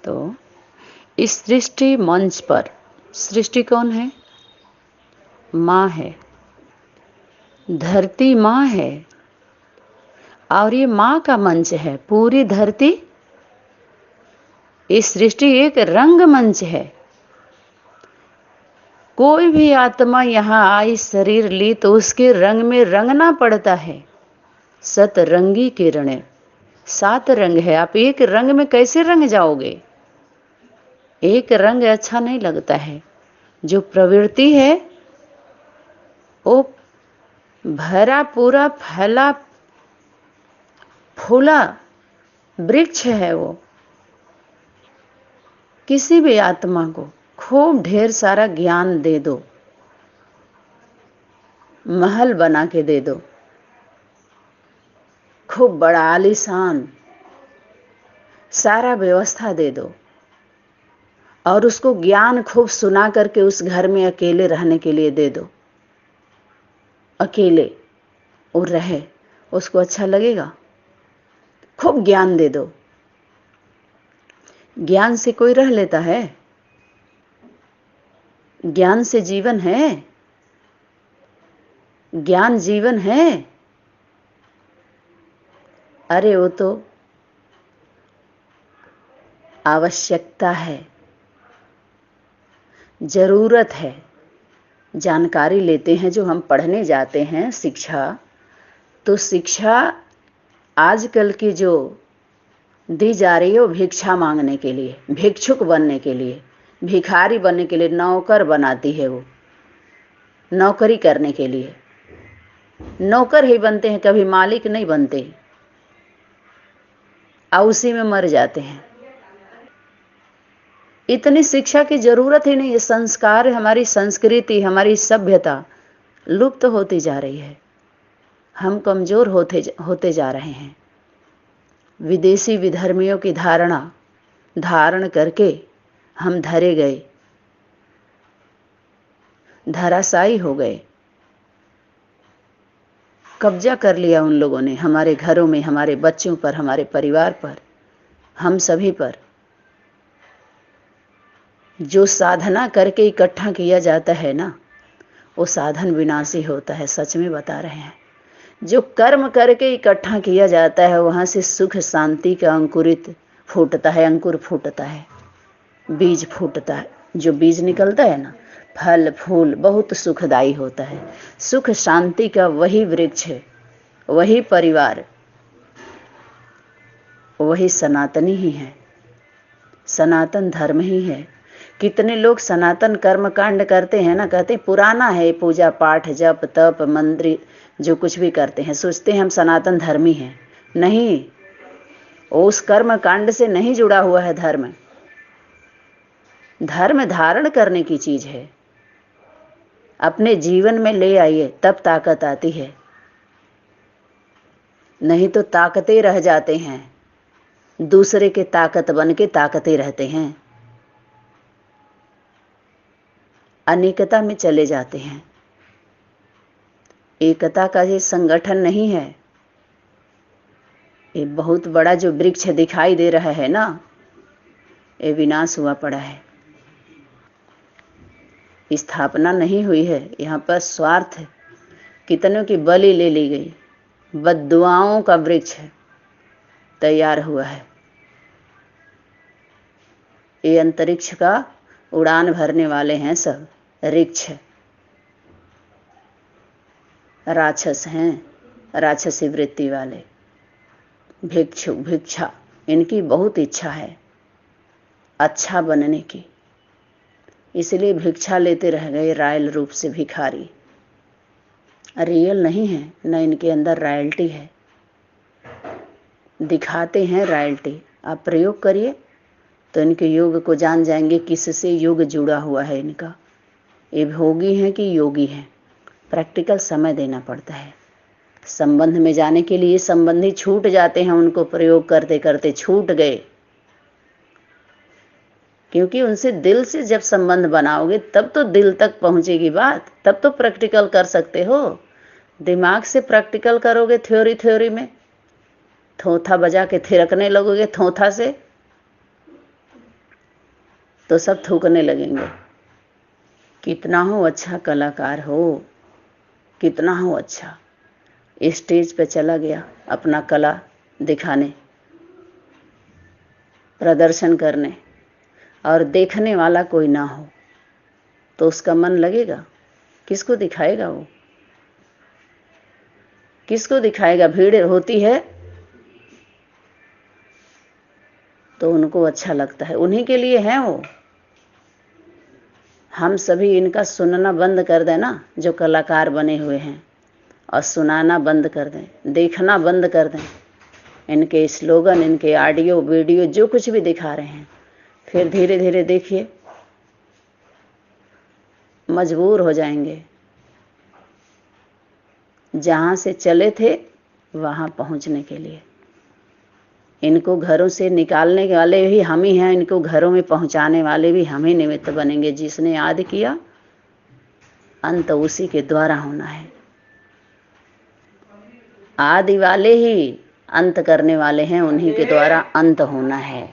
तो इस सृष्टि मंच पर सृष्टि कौन है? माँ है, धरती माँ है और ये माँ का मंच है। पूरी धरती, इस सृष्टि एक रंग मंच है। कोई भी आत्मा यहाँ आई, शरीर ली, तो उसके रंग में रंगना पड़ता है। सतरंगी किरणें, 7 रंग है। आप एक रंग में कैसे रंग जाओगे? एक रंग अच्छा नहीं लगता है। जो प्रवृत्ति है वो भरा पूरा फैला फूला वृक्ष है। वो किसी भी आत्मा को खूब ढेर सारा ज्ञान दे दो, महल बना के दे दो, खूब बड़ा आलीशान सारा व्यवस्था दे दो, और उसको ज्ञान खूब सुना करके उस घर में अकेले रहने के लिए दे दो। अकेले और रहे, उसको अच्छा लगेगा? खूब ज्ञान दे दो। ज्ञान से कोई रह लेता है? ज्ञान से जीवन है? ज्ञान जीवन है? अरे वो तो आवश्यकता है, जरूरत है। जानकारी लेते हैं जो हम पढ़ने जाते हैं शिक्षा, तो शिक्षा आजकल की जो दी जा रही है वो भिक्षा मांगने के लिए, भिक्षुक बनने के लिए, भिखारी बनने के लिए, नौकर बनाती है। वो नौकरी करने के लिए नौकर ही बनते हैं, कभी मालिक नहीं बनते, और उसी में मर जाते हैं। इतनी शिक्षा की जरूरत ही नहीं है। संस्कार, हमारी संस्कृति, हमारी सभ्यता लुप्त होती जा रही है। हम कमजोर होते जा रहे हैं। विदेशी विधर्मियों की धारण करके हम धरे गए, धराशायी हो गए। कब्जा कर लिया उन लोगों ने हमारे घरों में, हमारे बच्चों पर, हमारे परिवार पर, हम सभी पर। जो साधना करके इकट्ठा किया जाता है ना, वो साधन विनाशी होता है। सच में बता रहे हैं। जो कर्म करके इकट्ठा किया जाता है, वहां से सुख शांति का अंकुरित फूटता है, अंकुर फूटता है, बीज फूटता है। जो बीज निकलता है ना, फल फूल बहुत सुखदायी होता है। सुख शांति का वही वृक्ष है, वही परिवार, वही सनातनी ही है, सनातन धर्म ही है। कितने लोग सनातन कर्म कांड करते हैं ना, कहते हैं पुराना है, पूजा पाठ जप तप मंदिर जो कुछ भी करते हैं, सोचते हैं हम सनातन धर्मी हैं। नहीं, उस कर्म कांड से नहीं जुड़ा हुआ है धर्म। धर्म धारण करने की चीज है। अपने जीवन में ले आइए, तब ताकत आती है। नहीं तो ताकते रह जाते हैं, दूसरे के ताकत बन के ताकते रहते हैं, अनेकता में चले जाते हैं। एकता का ये संगठन नहीं है। ये बहुत बड़ा जो वृक्ष दिखाई दे रहा है ना, ये विनाश हुआ पड़ा है, स्थापना नहीं हुई है। यहाँ पर स्वार्थ, कितनों की बलि ले ली गई। बद्दुआओं का वृक्ष तैयार हुआ है। ये अंतरिक्ष का उड़ान भरने वाले हैं सब वृक्ष, राक्षस हैं, राक्षसी वृत्ति वाले भिक्षु भिक्षा। इनकी बहुत इच्छा है अच्छा बनने की, इसलिए भिक्षा लेते रह गए, रायल रूप से भिखारी। रियल नहीं है, न इनके अंदर रॉयल्टी है, दिखाते हैं रॉयल्टी। आप प्रयोग करिए तो इनके योग को जान जाएंगे, किससे योग जुड़ा हुआ है इनका। ये भोगी हैं कि योगी हैं, प्रैक्टिकल समय देना पड़ता है। संबंध में जाने के लिए संबंधी छूट जाते हैं, उनको प्रयोग करते करते छूट गए, क्योंकि उनसे दिल से जब संबंध बनाओगे तब तो दिल तक पहुंचेगी बात, तब तो प्रैक्टिकल कर सकते हो। दिमाग से प्रैक्टिकल करोगे, थ्योरी में थोथा बजा के थिरकने लगोगे थोथा से, तो सब थूकने लगेंगे। कितना हो अच्छा कलाकार हो, कितना हो अच्छा, स्टेज पे चला गया अपना कला दिखाने, प्रदर्शन करने, और देखने वाला कोई ना हो तो उसका मन लगेगा? किसको दिखाएगा वो? किसको दिखाएगा? भीड़ होती है तो उनको अच्छा लगता है, उन्हीं के लिए है वो। हम सभी इनका सुनना बंद कर दें ना, जो कलाकार बने हुए हैं, और सुनाना बंद कर दें, देखना बंद कर दें, इनके स्लोगन, इनके ऑडियो वीडियो जो कुछ भी दिखा रहे हैं, फिर धीरे धीरे देखिए मजबूर हो जाएंगे। जहां से चले थे वहां पहुंचने के लिए इनको घरों से निकालने वाले भी हम ही हैं, इनको घरों में पहुंचाने वाले भी हम ही निमित्त बनेंगे। जिसने आदि किया अंत उसी के द्वारा होना है। आदि वाले ही अंत करने वाले हैं, उन्हीं के द्वारा अंत होना है।